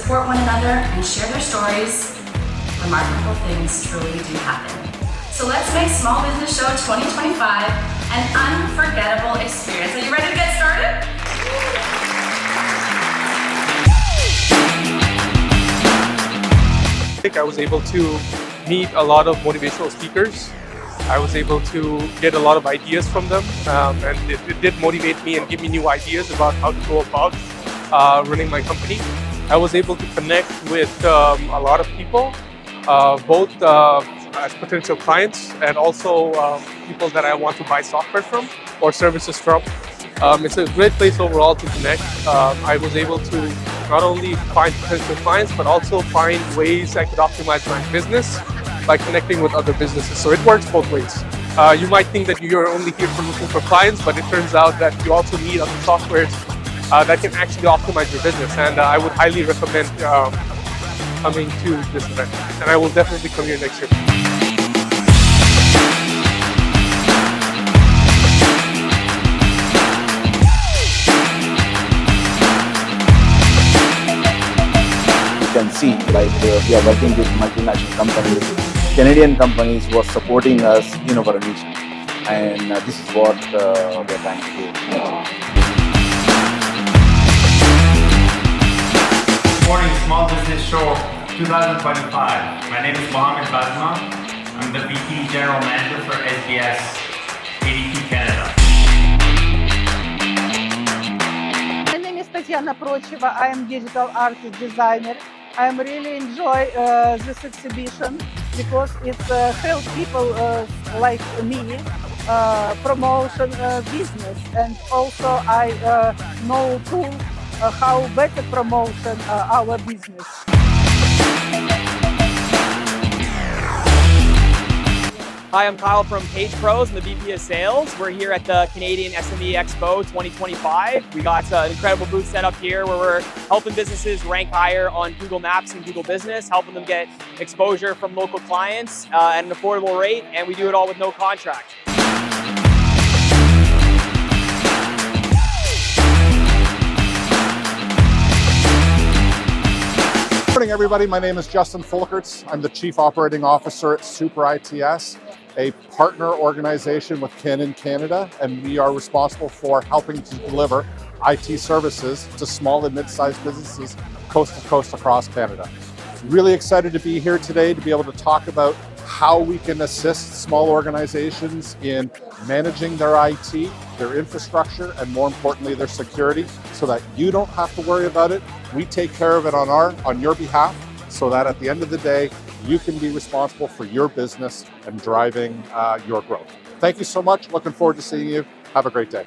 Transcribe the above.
support one another and share their stories, remarkable things truly do happen. So let's make Small Business Show 2025 an unforgettable experience. Are you ready to get started? I was able to meet a lot of motivational speakers. I was able to get a lot of ideas from them, and it did motivate me and give me new ideas about how to go about running my company. I was able to connect with a lot of people, both as potential clients and also people that I want to buy software from or services from. It's a great place overall to connect. I was able to not only find potential clients, but also find ways I could optimize my business by connecting with other businesses. So it works both ways. You might think that you're only here for looking for clients, but it turns out that you also need other softwares that can actually optimize your business. And I would highly recommend coming to this event. And I will definitely come here next year. You can see, like we are working with multinational companies, Canadian companies who are supporting us in our mission, and this is what we are trying to do. Morning, Small Business Show 2025. My name is Mohammed Basma. I'm the VP General Manager for SBS ADP Canada. My name is Tatiana Procheva. I am digital artist designer. I really enjoy this exhibition because it helps people like me promotion business, and also I know too how better promotion our business. Hi, I'm Kyle from Page Pros. I'm the VP of Sales. We're here at the Canadian SME Expo 2025. We got an incredible booth set up here where we're helping businesses rank higher on Google Maps and Google Business, helping them get exposure from local clients at an affordable rate, and we do it all with no contract. Good morning, everybody. My name is Justin Fulkerts. I'm the Chief Operating Officer at Super ITS, a partner organization with Canon Canada, and we are responsible for helping to deliver IT services to small and mid-sized businesses coast to coast across Canada. Really excited to be here today to be able to talk about how we can assist small organizations in managing their IT, their infrastructure, and more importantly, their security, so that you don't have to worry about it. We take care of it on your behalf, so that at the end of the day, you can be responsible for your business and driving your growth. Thank you so much. Looking forward to seeing you. Have a great day.